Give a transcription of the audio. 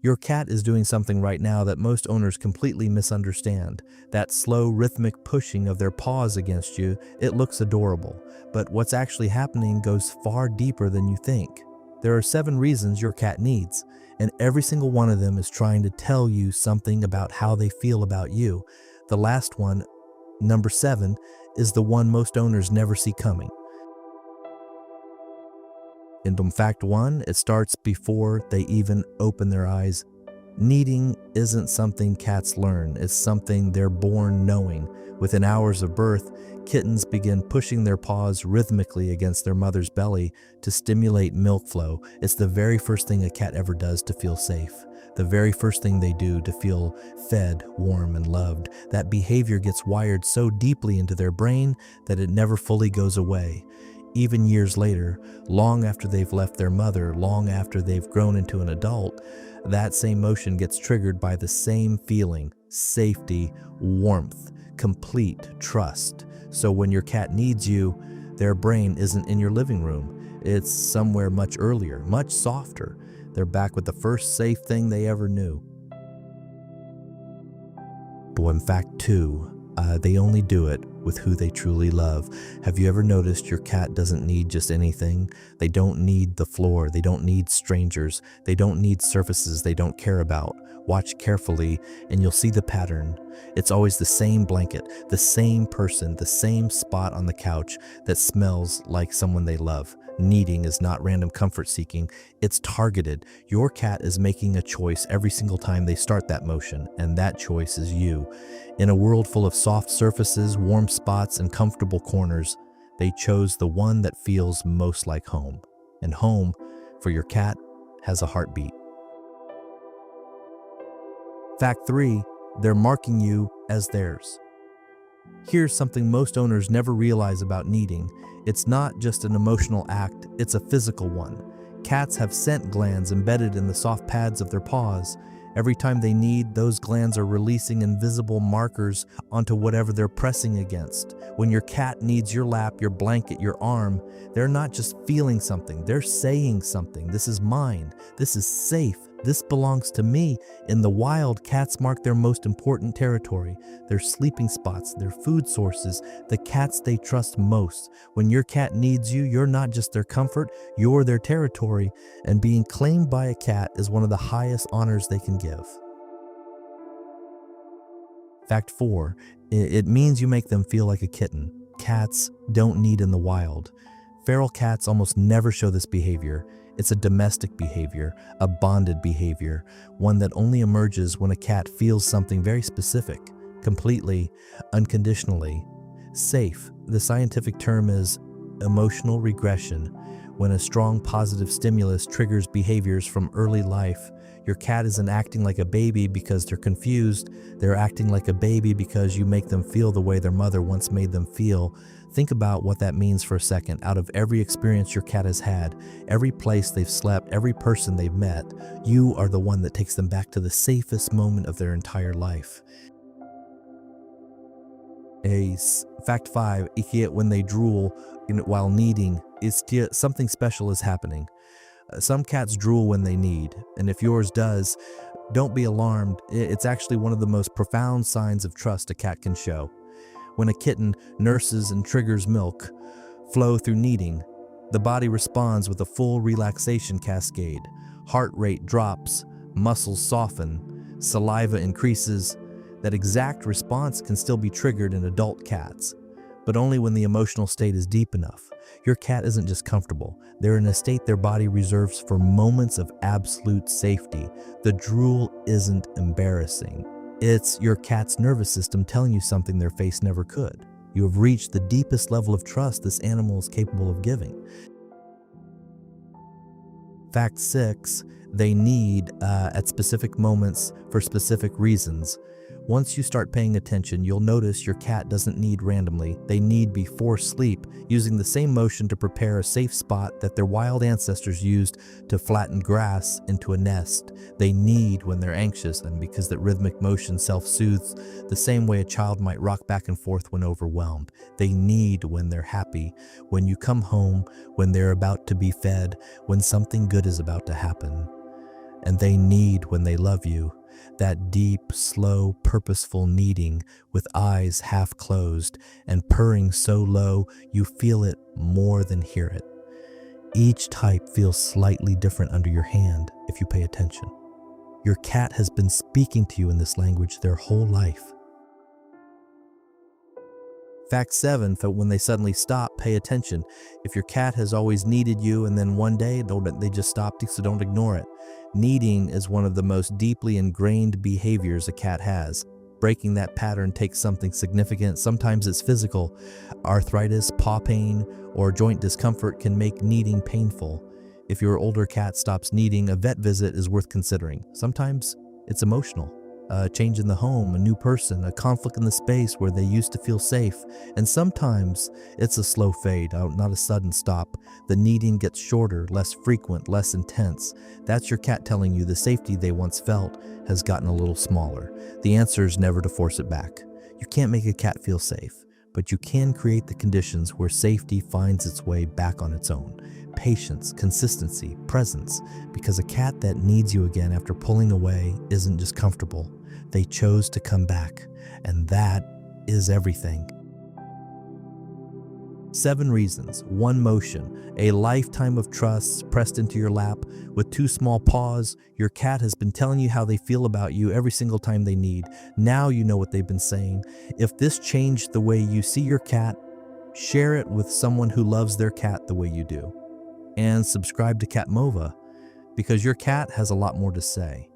Your cat is doing something right now that most owners completely misunderstand. That slow, rhythmic pushing of their paws against you, it looks adorable. But what's actually happening goes far deeper than you think. There are 7 reasons your cat needs, and every single one of them is trying to tell you something about how they feel about you. The last one, number 7, is the one most owners never see coming. In fact 1, it starts before they even open their eyes. Kneading isn't something cats learn, it's something they're born knowing. Within hours of birth, kittens begin pushing their paws rhythmically against their mother's belly to stimulate milk flow. It's the very first thing a cat ever does to feel safe. The very first thing they do to feel fed, warm, and loved. That behavior gets wired so deeply into their brain that it never fully goes away. Even years later, long after they've left their mother, long after they've grown into an adult, that same motion gets triggered by the same feeling: safety, warmth, complete trust. So when your cat needs you, their brain isn't in your living room. It's somewhere much earlier, much softer. They're back with the first safe thing they ever knew. But in fact, 2, they only do it with who they truly love. Have you ever noticed your cat doesn't need just anything? They don't need the floor. They don't need strangers. They don't need surfaces they don't care about. Watch carefully and you'll see the pattern. It's always the same blanket, the same person, the same spot on the couch that smells like someone they love. Needing is not random comfort seeking, it's targeted. Your cat is making a choice every single time they start that motion, and that choice is you. In a world full of soft surfaces, warm spots, and comfortable corners, they chose the one that feels most like home. And home, for your cat, has a heartbeat. Fact 3, they're marking you as theirs. Here's something most owners never realize about needing. It's not just an emotional act, it's a physical one. Cats have scent glands embedded in the soft pads of their paws. Every time they need, those glands are releasing invisible markers onto whatever they're pressing against. When your cat needs your lap, your blanket, your arm, they're not just feeling something, they're saying something. This is mine. This is safe. This belongs to me. In the wild, cats mark their most important territory, their sleeping spots, their food sources, the cats they trust most. When your cat needs you, you're not just their comfort, you're their territory, and being claimed by a cat is one of the highest honors they can give. Fact 4, it means you make them feel like a kitten. Cats don't need in the wild. Feral cats almost never show this behavior. It's a domestic behavior, a bonded behavior, one that only emerges when a cat feels something very specific, completely, unconditionally. Safe, the scientific term is emotional regression. When a strong positive stimulus triggers behaviors from early life, your cat isn't acting like a baby because they're confused, they're acting like a baby because you make them feel the way their mother once made them feel. Think about what that means for a second. Out of every experience your cat has had, every place they've slept, every person they've met, you are the one that takes them back to the safest moment of their entire life. Fact 5, when they drool while needing, something special is happening. Some cats drool when they need, and if yours does, don't be alarmed. It's actually one of the most profound signs of trust a cat can show. When a kitten nurses and triggers milk flow through needing, the body responds with a full relaxation cascade. Heart rate drops, muscles soften, saliva increases. That exact response can still be triggered in adult cats, but only when the emotional state is deep enough. Your cat isn't just comfortable, they're in a state their body reserves for moments of absolute safety. The drool isn't embarrassing. It's your cat's nervous system telling you something their face never could. You have reached the deepest level of trust this animal is capable of giving. Fact 6, they need at specific moments for specific reasons. Once you start paying attention, you'll notice your cat doesn't need randomly. They need before sleep, using the same motion to prepare a safe spot that their wild ancestors used to flatten grass into a nest. They need when they're anxious, and because that rhythmic motion self-soothes the same way a child might rock back and forth when overwhelmed. They need when they're happy, when you come home, when they're about to be fed, when something good is about to happen. and they need when they love you. That deep, slow, purposeful kneading with eyes half closed and purring so low you feel it more than hear it. Each type feels slightly different under your hand if you pay attention. Your cat has been speaking to you in this language their whole life. Fact 7, that when they suddenly stop, pay attention. If your cat has always needed you and then one day they just stopped, so don't ignore it. Needing is one of the most deeply ingrained behaviors a cat has. Breaking that pattern takes something significant. Sometimes it's physical. Arthritis, paw pain, or joint discomfort can make needing painful. If your older cat stops needing, a vet visit is worth considering. Sometimes it's emotional. A change in the home, a new person, a conflict in the space where they used to feel safe. And sometimes it's a slow fade, not a sudden stop. The needing gets shorter, less frequent, less intense. That's your cat telling you the safety they once felt has gotten a little smaller. The answer is never to force it back. You can't make a cat feel safe, but you can create the conditions where safety finds its way back on its own. Patience, consistency, presence, because a cat that needs you again after pulling away isn't just comfortable. They chose to come back, and that is everything. 7 reasons, 1 motion, a lifetime of trust pressed into your lap with 2 small paws. Your cat has been telling you how they feel about you every single time they need. Now you know what they've been saying. If this changed the way you see your cat, share it with someone who loves their cat the way you do. And subscribe to Catmova, because your cat has a lot more to say.